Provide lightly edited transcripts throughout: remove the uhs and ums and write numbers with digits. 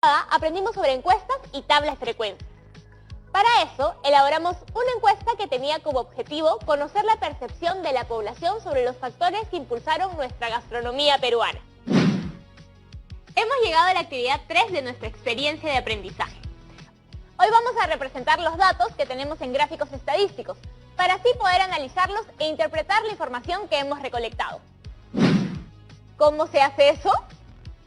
Aprendimos sobre encuestas y tablas de frecuencia. Para eso, elaboramos una encuesta que tenía como objetivo conocer la percepción de la población sobre los factores que impulsaron nuestra gastronomía peruana. Hemos llegado a la actividad 3 de nuestra experiencia de aprendizaje. Hoy vamos a representar los datos que tenemos en gráficos estadísticos, para así poder analizarlos e interpretar la información que hemos recolectado. ¿Cómo se hace eso?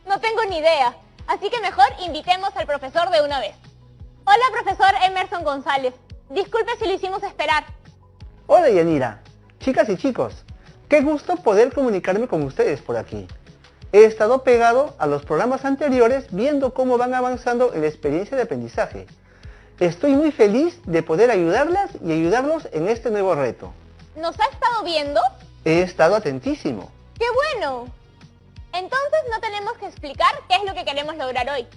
No tengo ni idea. Así que mejor invitemos al profesor de una vez. Hola, profesor Emerson González. Disculpe si lo hicimos esperar. Hola, Yanira. Chicas y chicos, qué gusto poder comunicarme con ustedes por aquí. He estado pegado a los programas anteriores viendo cómo van avanzando en la experiencia de aprendizaje. Estoy muy feliz de poder ayudarlas y ayudarlos en este nuevo reto. ¿Nos ha estado viendo? He estado atentísimo. ¡Qué bueno! Entonces no tenemos que explicar qué es lo que queremos lograr hoy.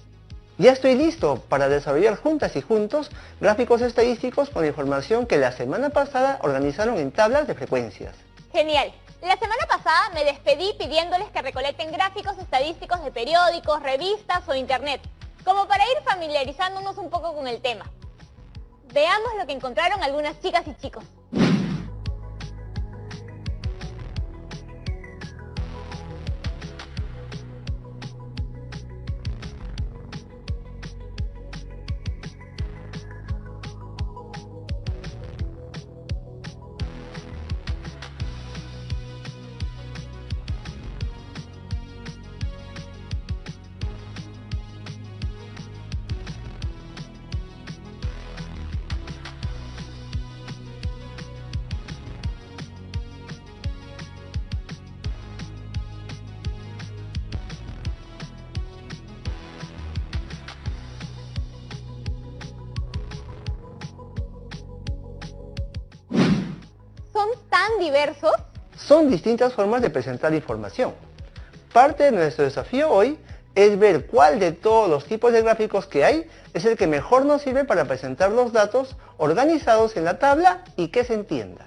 Ya estoy listo para desarrollar juntas y juntos gráficos estadísticos con la información que la semana pasada organizaron en tablas de frecuencias. Genial. La semana pasada me despedí pidiéndoles que recolecten gráficos estadísticos de periódicos, revistas o internet, como para ir familiarizándonos un poco con el tema. Veamos lo que encontraron algunas chicas y chicos. ¿Son tan diversos? Son distintas formas de presentar información. Parte de nuestro desafío hoy es ver cuál de todos los tipos de gráficos que hay es el que mejor nos sirve para presentar los datos organizados en la tabla y que se entienda.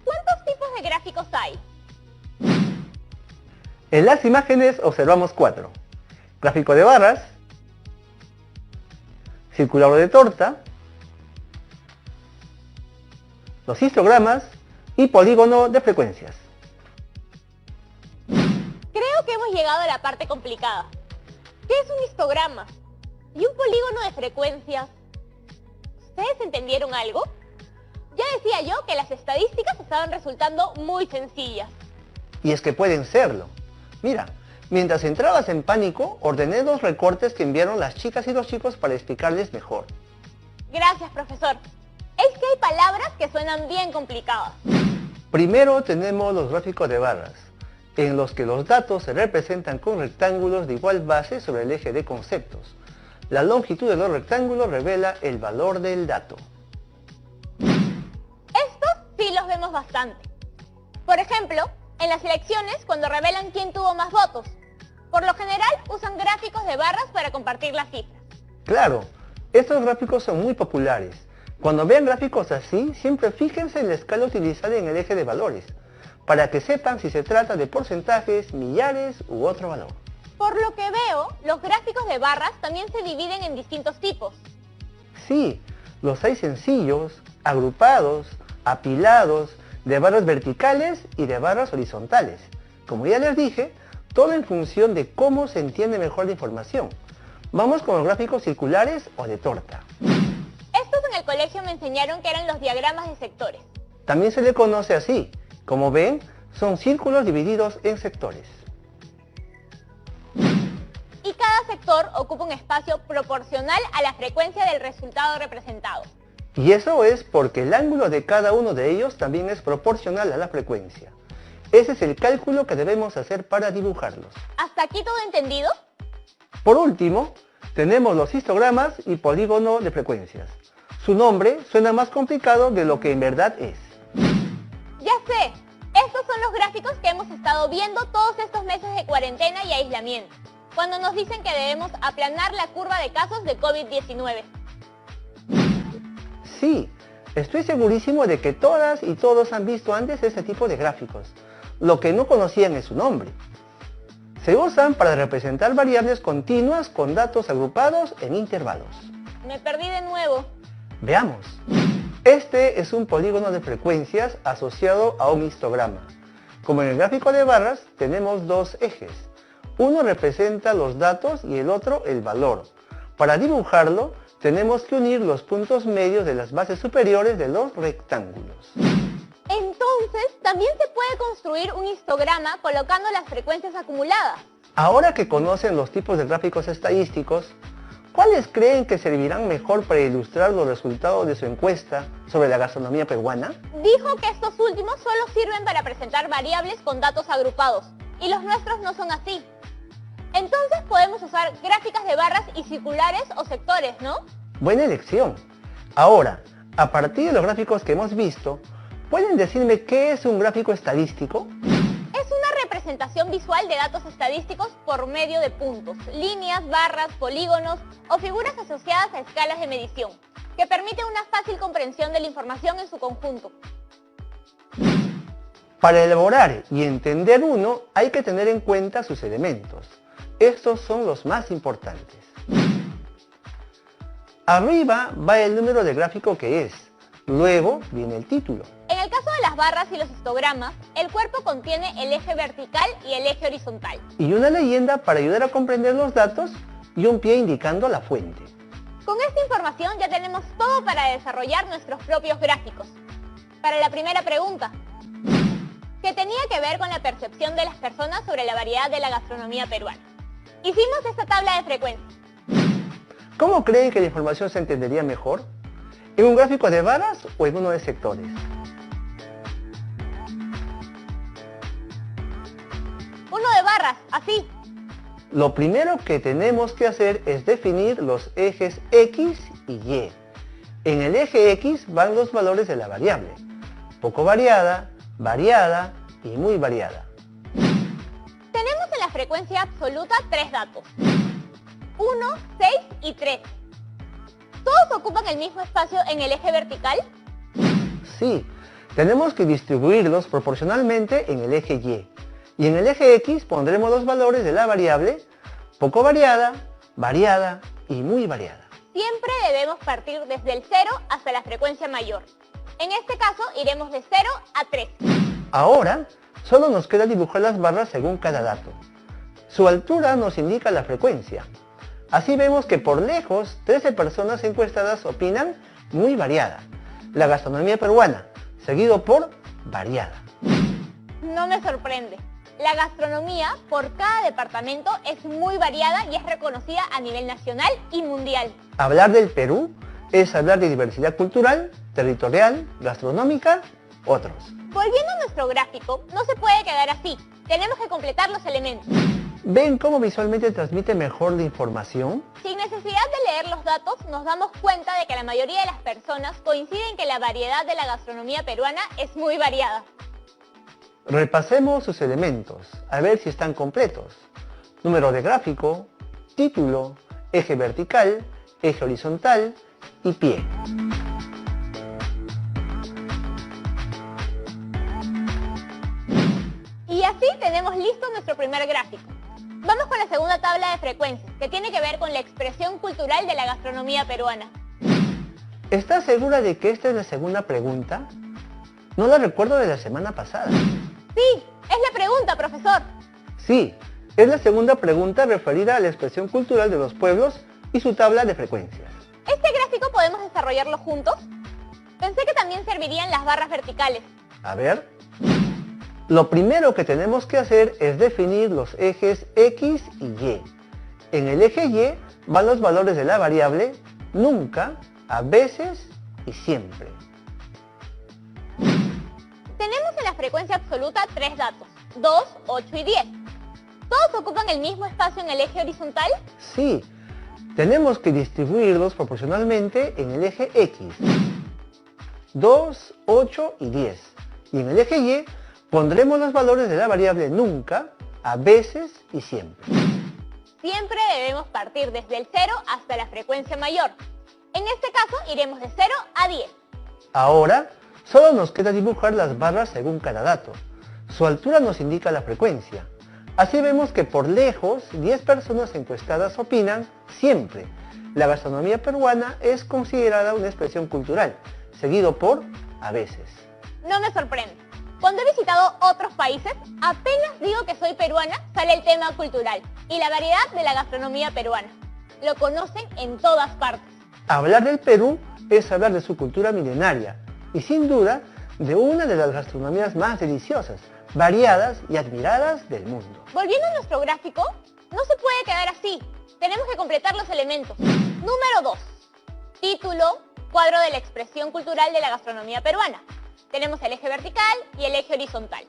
¿Cuántos tipos de gráficos hay? En las imágenes observamos 4. Gráfico de barras, circular de torta, los histogramas y polígono de frecuencias. Creo que hemos llegado a la parte complicada. ¿Qué es un histograma? ¿Y un polígono de frecuencias? ¿Ustedes entendieron algo? Ya decía yo que las estadísticas estaban resultando muy sencillas. Y es que pueden serlo. Mira, mientras entrabas en pánico, ordené 2 recortes que enviaron las chicas y los chicos para explicarles mejor. Gracias, profesor. Es que hay palabras que suenan bien complicadas. Primero tenemos los gráficos de barras, en los que los datos se representan con rectángulos de igual base sobre el eje de conceptos. La longitud de los rectángulos revela el valor del dato. Estos sí los vemos bastante. Por ejemplo, en las elecciones cuando revelan quién tuvo más votos. Por lo general usan gráficos de barras para compartir las cifras. Claro, estos gráficos son muy populares. Cuando vean gráficos así, siempre fíjense en la escala utilizada en el eje de valores, para que sepan si se trata de porcentajes, millares u otro valor. Por lo que veo, los gráficos de barras también se dividen en distintos tipos. Sí, los hay sencillos, agrupados, apilados, de barras verticales y de barras horizontales. Como ya les dije, todo en función de cómo se entiende mejor la información. Vamos con los gráficos circulares o de torta. Estos en el colegio me enseñaron que eran los diagramas de sectores. También se le conoce así. Como ven, son círculos divididos en sectores. Y cada sector ocupa un espacio proporcional a la frecuencia del resultado representado. Y eso es porque el ángulo de cada uno de ellos también es proporcional a la frecuencia. Ese es el cálculo que debemos hacer para dibujarlos. ¿Hasta aquí todo entendido? Por último, tenemos los histogramas y polígono de frecuencias. Su nombre suena más complicado de lo que en verdad es. Ya sé, estos son los gráficos que hemos estado viendo todos estos meses de cuarentena y aislamiento, cuando nos dicen que debemos aplanar la curva de casos de COVID-19. Sí, estoy segurísimo de que todas y todos han visto antes este tipo de gráficos. Lo que no conocían es su nombre. Se usan para representar variables continuas con datos agrupados en intervalos. Me perdí de nuevo. Veamos. Este es un polígono de frecuencias asociado a un histograma. Como en el gráfico de barras, tenemos dos ejes. Uno representa los datos y el otro el valor. Para dibujarlo, tenemos que unir los puntos medios de las bases superiores de los rectángulos. Entonces, también se puede construir un histograma colocando las frecuencias acumuladas. Ahora que conocen los tipos de gráficos estadísticos, ¿cuáles creen que servirán mejor para ilustrar los resultados de su encuesta sobre la gastronomía peruana? Dijo que estos últimos solo sirven para presentar variables con datos agrupados, y los nuestros no son así. Entonces podemos usar gráficas de barras y circulares o sectores, ¿no? Buena elección. Ahora, a partir de los gráficos que hemos visto, ¿pueden decirme qué es un gráfico estadístico? Es una representación visual de datos estadísticos por medio de puntos, líneas, barras, polígonos o figuras asociadas a escalas de medición, que permite una fácil comprensión de la información en su conjunto. Para elaborar y entender uno, hay que tener en cuenta sus elementos. Estos son los más importantes. Arriba va el número de gráfico que es, luego viene el título. En el caso de las barras y los histogramas, el cuerpo contiene el eje vertical y el eje horizontal. Y una leyenda para ayudar a comprender los datos y un pie indicando la fuente. Con esta información ya tenemos todo para desarrollar nuestros propios gráficos. Para la primera pregunta, que tenía que ver con la percepción de las personas sobre la variedad de la gastronomía peruana. Hicimos esta tabla de frecuencias. ¿Cómo creen que la información se entendería mejor? ¿En un gráfico de barras o en uno de sectores? Uno de barras, así. Lo primero que tenemos que hacer es definir los ejes X y Y. En el eje X van los valores de la variable: poco variada, variada y muy variada. Tenemos en la frecuencia absoluta tres datos: 1, 6 y 3. ¿Todos ocupan el mismo espacio en el eje vertical? Sí, tenemos que distribuirlos proporcionalmente en el eje Y. Y en el eje X pondremos los valores de la variable poco variada, variada y muy variada. Siempre debemos partir desde el 0 hasta la frecuencia mayor. En este caso iremos de 0 a 3. Ahora, solo nos queda dibujar las barras según cada dato. Su altura nos indica la frecuencia. Así vemos que por lejos, 13 personas encuestadas opinan muy variada. La gastronomía peruana, seguido por variada. No me sorprende. La gastronomía por cada departamento es muy variada y es reconocida a nivel nacional y mundial. Hablar del Perú es hablar de diversidad cultural, territorial, gastronómica, otros. Volviendo a nuestro gráfico, no se puede quedar así. Tenemos que completar los elementos. ¿Ven cómo visualmente transmite mejor la información? Sin necesidad de leer los datos, nos damos cuenta de que la mayoría de las personas coinciden en que la variedad de la gastronomía peruana es muy variada. Repasemos sus elementos, a ver si están completos. Número de gráfico, título, eje vertical, eje horizontal y pie. Y así tenemos listo nuestro primer gráfico. Vamos con la segunda tabla de frecuencias, que tiene que ver con la expresión cultural de la gastronomía peruana. ¿Estás segura de que esta es la segunda pregunta? No la recuerdo de la semana pasada. Sí, es la pregunta, profesor. Sí, es la segunda pregunta referida a la expresión cultural de los pueblos y su tabla de frecuencias. ¿Este gráfico podemos desarrollarlo juntos? Pensé que también servirían las barras verticales. A ver. Lo primero que tenemos que hacer es definir los ejes X y Y. En el eje Y van los valores de la variable nunca, a veces y siempre. Tenemos en la frecuencia absoluta tres datos: 2, 8 y 10. ¿Todos ocupan el mismo espacio en el eje horizontal? Sí, tenemos que distribuirlos proporcionalmente en el eje X. 2, 8 y 10. Y en el eje Y pondremos los valores de la variable nunca, a veces y siempre. Siempre debemos partir desde el 0 hasta la frecuencia mayor. En este caso iremos de 0 a 10. Ahora, solo nos queda dibujar las barras según cada dato. Su altura nos indica la frecuencia. Así vemos que por lejos 10 personas encuestadas opinan siempre: la gastronomía peruana es considerada una expresión cultural, seguido por a veces. No me sorprende. Cuando he visitado otros países, apenas digo que soy peruana, sale el tema cultural y la variedad de la gastronomía peruana. Lo conocen en todas partes. Hablar del Perú es hablar de su cultura milenaria y sin duda de una de las gastronomías más deliciosas, variadas y admiradas del mundo. Volviendo a nuestro gráfico, no se puede quedar así. Tenemos que completar los elementos. Número 2. Título, cuadro de la expresión cultural de la gastronomía peruana. Tenemos el eje vertical y el eje horizontal.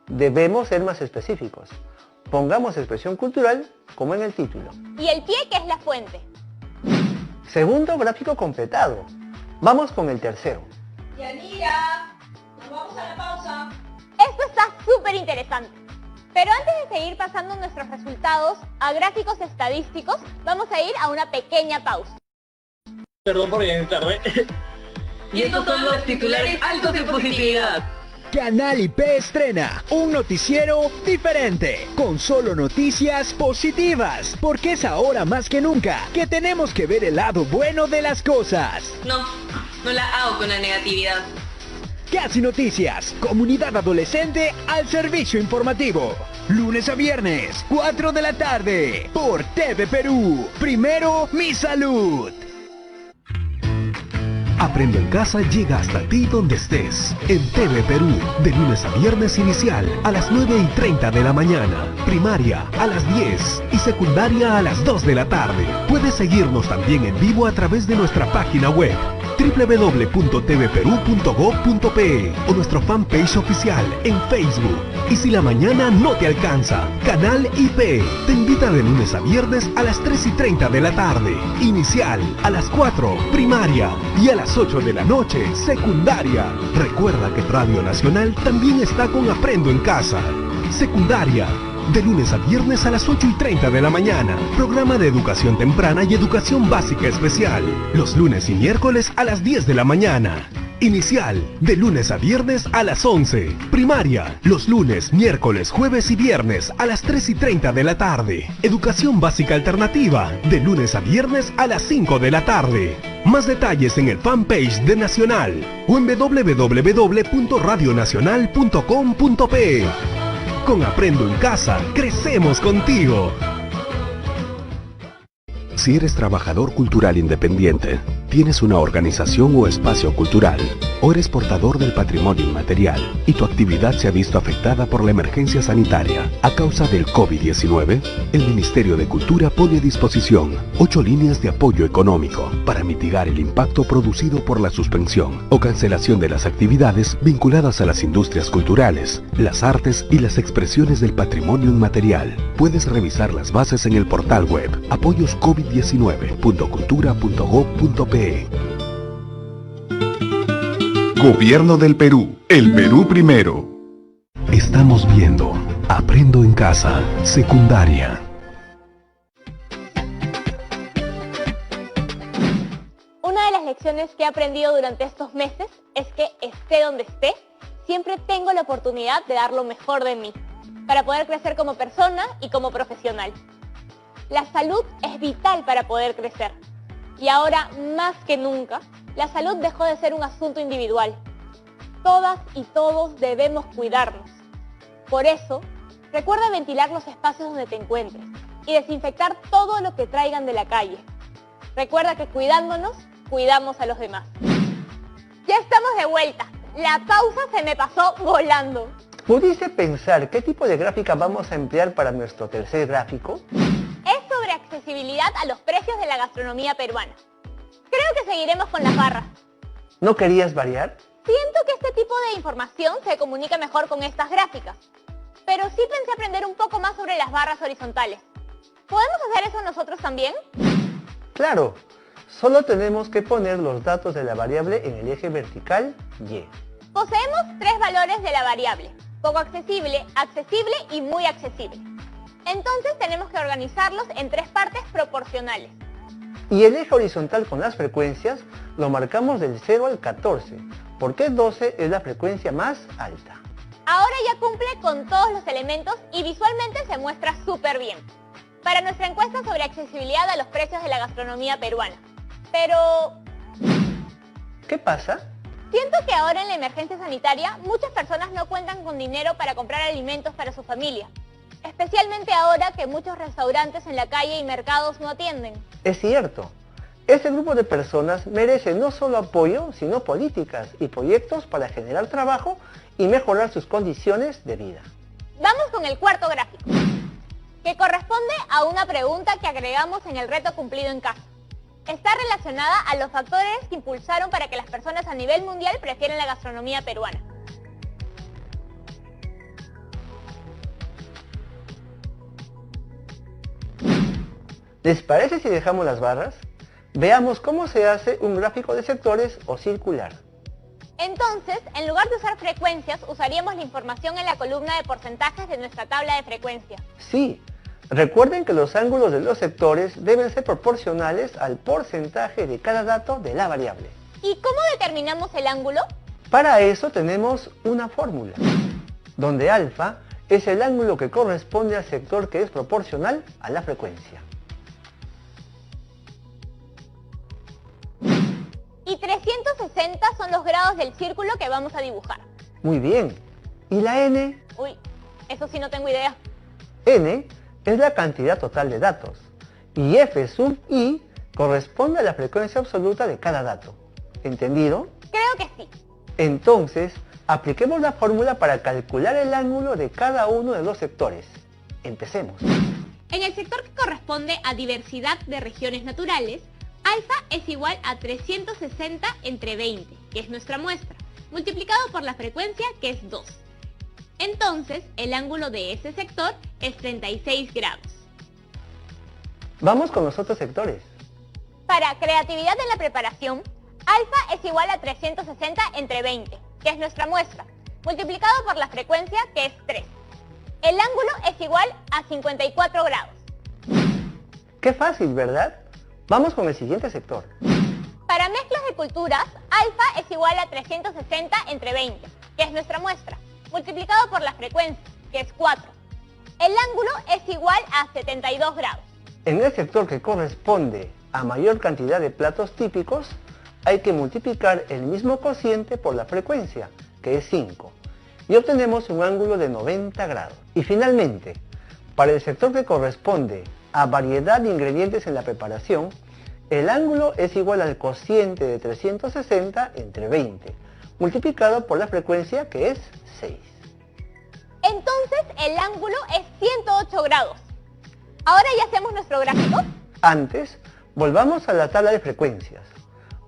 Debemos ser más específicos. Pongamos expresión cultural como en el título. Y el pie, que es la fuente. Segundo gráfico completado. Vamos con el tercero. Yanira, nos vamos a la pausa. Esto está súper interesante. Pero antes de seguir pasando nuestros resultados a gráficos estadísticos, vamos a ir a una pequeña pausa. Perdón por llegar tarde. Y estos son los titulares altos de positividad. Canal IP estrena un noticiero diferente, con solo noticias positivas, porque es ahora más que nunca que tenemos que ver el lado bueno de las cosas. No la hago con la negatividad. Casi Noticias, comunidad adolescente al servicio informativo. Lunes a viernes, 4 de la tarde, por TV Perú. Primero, mi salud. Aprendo en Casa llega hasta ti donde estés. En TV Perú, de lunes a viernes inicial a las 9:30 de la mañana, primaria a las 10 y secundaria a las 2 de la tarde. Puedes seguirnos también en vivo a través de nuestra página web www.tvperú.gov.pe o nuestro fanpage oficial en Facebook. Y si la mañana no te alcanza, Canal IP te invita de lunes a viernes a las 3:30 de la tarde, inicial a las 4, primaria, y a las 8 de la noche, secundaria. Recuerda que Radio Nacional también está con Aprendo en Casa. Secundaria, de lunes a viernes a las 8:30 de la mañana. Programa de educación temprana y educación básica especial. Los lunes y miércoles a las 10 de la mañana. Inicial, de lunes a viernes a las 11. Primaria, los lunes, miércoles, jueves y viernes a las 3:30 de la tarde. Educación básica alternativa, de lunes a viernes a las 5 de la tarde. Más detalles en el fanpage de Nacional o en www.radionacional.com.pe. Con Aprendo en Casa, crecemos contigo. Si eres trabajador cultural independiente, tienes una organización o espacio cultural, o eres portador del patrimonio inmaterial y tu actividad se ha visto afectada por la emergencia sanitaria a causa del COVID-19, el Ministerio de Cultura pone a disposición 8 líneas de apoyo económico para mitigar el impacto producido por la suspensión o cancelación de las actividades vinculadas a las industrias culturales, las artes y las expresiones del patrimonio inmaterial. Puedes revisar las bases en el portal web apoyoscovid19.cultura.gov.pe. Gobierno del Perú. El Perú primero. Estamos viendo Aprendo en Casa, secundaria. Una de las lecciones que he aprendido durante estos meses es que esté donde esté, siempre tengo la oportunidad de dar lo mejor de mí, para poder crecer como persona y como profesional. La salud es vital para poder crecer. Y ahora, más que nunca, la salud dejó de ser un asunto individual. Todas y todos debemos cuidarnos. Por eso, recuerda ventilar los espacios donde te encuentres y desinfectar todo lo que traigan de la calle. Recuerda que cuidándonos, cuidamos a los demás. Ya estamos de vuelta. La pausa se me pasó volando. ¿Pudiste pensar qué tipo de gráfica vamos a emplear para nuestro tercer gráfico? Es sobre accesibilidad a los precios de la gastronomía peruana. Creo que seguiremos con las barras. ¿No querías variar? Siento que este tipo de información se comunica mejor con estas gráficas, pero sí pensé aprender un poco más sobre las barras horizontales. ¿Podemos hacer eso nosotros también? Claro, solo tenemos que poner los datos de la variable en el eje vertical Y. Poseemos 3 valores de la variable: poco accesible, accesible y muy accesible. Entonces tenemos que organizarlos en 3 partes proporcionales. Y el eje horizontal con las frecuencias lo marcamos del 0 al 14, porque 12 es la frecuencia más alta. Ahora ya cumple con todos los elementos y visualmente se muestra súper bien. Para nuestra encuesta sobre accesibilidad a los precios de la gastronomía peruana. Pero ¿qué pasa? siento que ahora en la emergencia sanitaria muchas personas no cuentan con dinero para comprar alimentos para su familia. Especialmente ahora que muchos restaurantes en la calle y mercados no atienden. Es cierto. Este grupo de personas merece no solo apoyo, sino políticas y proyectos para generar trabajo y mejorar sus condiciones de vida. Vamos con el cuarto gráfico, que corresponde a una pregunta que agregamos en el reto cumplido en casa. Está relacionada a los factores que impulsaron para que las personas a nivel mundial prefieran la gastronomía peruana. ¿Les parece si dejamos las barras? Veamos cómo se hace un gráfico de sectores o circular. Entonces, en lugar de usar frecuencias, usaríamos la información en la columna de porcentajes de nuestra tabla de frecuencia. Sí, recuerden que los ángulos de los sectores deben ser proporcionales al porcentaje de cada dato de la variable. ¿Y cómo determinamos el ángulo? Para eso tenemos una fórmula, donde alfa es el ángulo que corresponde al sector que es proporcional a la frecuencia. Y 360 son los grados del círculo que vamos a dibujar. Muy bien. ¿Y la n? Uy, eso sí no tengo idea. N es la cantidad total de datos y f sub i corresponde a la frecuencia absoluta de cada dato. ¿Entendido? Creo que sí. Entonces, apliquemos la fórmula para calcular el ángulo de cada uno de los sectores. Empecemos. En el sector que corresponde a diversidad de regiones naturales, alfa es igual a 360 entre 20, que es nuestra muestra, multiplicado por la frecuencia, que es 2. Entonces, el ángulo de ese sector es 36 grados. Vamos con los otros sectores. Para creatividad en la preparación, alfa es igual a 360 entre 20, que es nuestra muestra, multiplicado por la frecuencia, que es 3. El ángulo es igual a 54 grados. Qué fácil, ¿verdad? Vamos con el siguiente sector. Para mezclas de culturas, alfa es igual a 360 entre 20, que es nuestra muestra, multiplicado por la frecuencia, que es 4. El ángulo es igual a 72 grados. En el sector que corresponde a mayor cantidad de platos típicos, hay que multiplicar el mismo cociente por la frecuencia, que es 5, y obtenemos un ángulo de 90 grados. Y finalmente, para el sector que corresponde a variedad de ingredientes en la preparación, el ángulo es igual al cociente de 360 entre 20, multiplicado por la frecuencia, que es 6. Entonces el ángulo es 108 grados. ¿Ahora ya hacemos nuestro gráfico? Antes, volvamos a la tabla de frecuencias.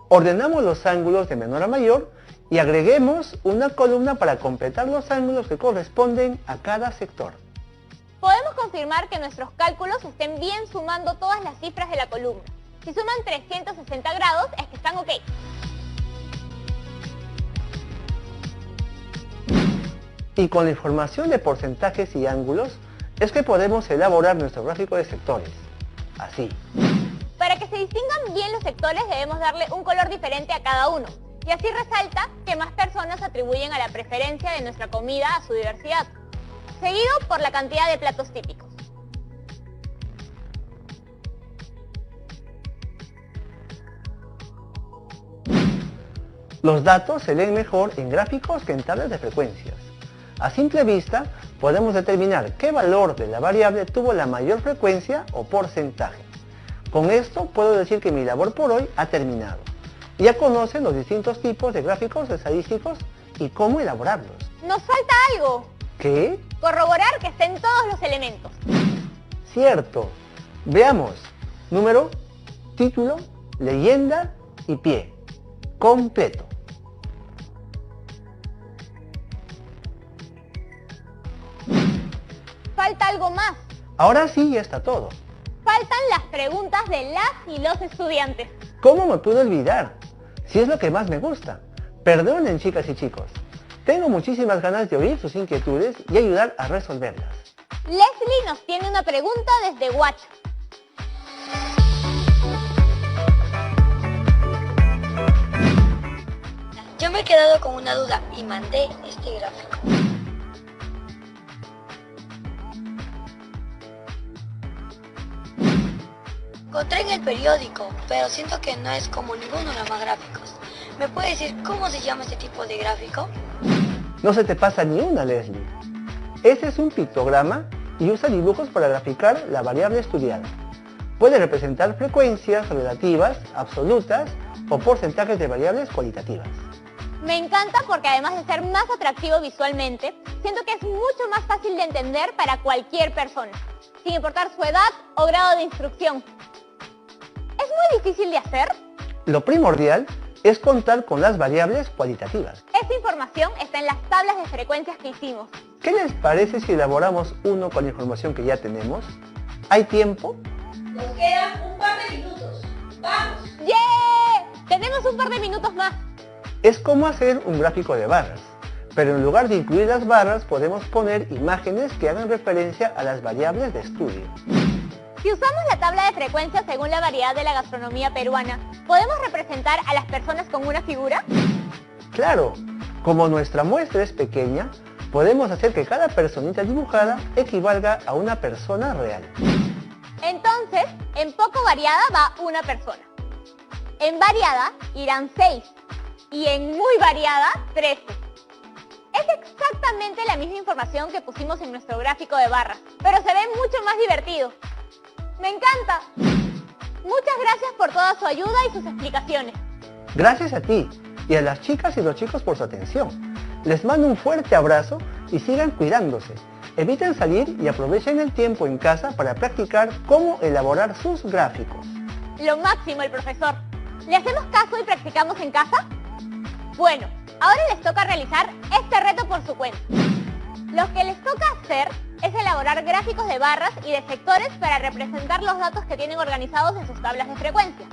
Ordenamos los ángulos de menor a mayor y agreguemos una columna para completar los ángulos que corresponden a cada sector. Podemos confirmar que nuestros cálculos estén bien sumando todas las cifras de la columna. Si suman 360 grados, es que están ok. Y con la información de porcentajes y ángulos, es que podemos elaborar nuestro gráfico de sectores. Así. Para que se distingan bien los sectores, debemos darle un color diferente a cada uno. Y así resalta que más personas atribuyen a la preferencia de nuestra comida a su diversidad, seguido por la cantidad de platos típicos. Los datos se leen mejor en gráficos que en tablas de frecuencias. A simple vista, podemos determinar qué valor de la variable tuvo la mayor frecuencia o porcentaje. Con esto puedo decir que mi labor por hoy ha terminado. Ya conocen los distintos tipos de gráficos estadísticos y cómo elaborarlos. ¡Nos falta algo! ¿Qué? Corroborar que estén todos los elementos. Cierto. Veamos. Número, título, leyenda y pie. Completo. Falta algo más. Ahora sí, ya está todo. Faltan las preguntas de las y los estudiantes. ¿Cómo me pude olvidar? Si es lo que más me gusta. Perdonen, chicas y chicos. Tengo muchísimas ganas de oír sus inquietudes y ayudar a resolverlas. Leslie nos tiene una pregunta desde Huacho. Yo me he quedado con una duda y mandé este gráfico. Encontré en el periódico, pero siento que no es como ninguno de los más gráficos. ¿Me puede decir cómo se llama este tipo de gráfico? No se te pasa ni una, Leslie. Ese es un pictograma y usa dibujos para graficar la variable estudiada. Puede representar frecuencias relativas, absolutas o porcentajes de variables cualitativas. Me encanta porque además de ser más atractivo visualmente, siento que es mucho más fácil de entender para cualquier persona, sin importar su edad o grado de instrucción. ¿Es muy difícil de hacer? Lo primordial es contar con las variables cualitativas. Esta información está en las tablas de frecuencias que hicimos. ¿Qué les parece si elaboramos uno con la información que ya tenemos? ¿Hay tiempo? Nos quedan un par de minutos. ¡Vamos! ¡Yeah! Tenemos un par de minutos más. Es como hacer un gráfico de barras, pero en lugar de incluir las barras podemos poner imágenes que hagan referencia a las variables de estudio. Si usamos la tabla de frecuencias según la variedad de la gastronomía peruana, ¿podemos representar a las personas con una figura? Claro, como nuestra muestra es pequeña, podemos hacer que cada personita dibujada equivalga a una persona real. Entonces, en poco variada va una persona. En variada irán 6 y en muy variada 13. Es exactamente la misma información que pusimos en nuestro gráfico de barras, pero se ve mucho más divertido. ¡Me encanta! Muchas gracias por toda su ayuda y sus explicaciones. Gracias a ti y a las chicas y los chicos por su atención. Les mando un fuerte abrazo y sigan cuidándose. Eviten salir y aprovechen el tiempo en casa para practicar cómo elaborar sus gráficos. Lo máximo el profesor. ¿Le hacemos caso y practicamos en casa? Bueno, ahora les toca realizar este reto por su cuenta. Lo que les toca hacer es elaborar gráficos de barras y de sectores para representar los datos que tienen organizados en sus tablas de frecuencia.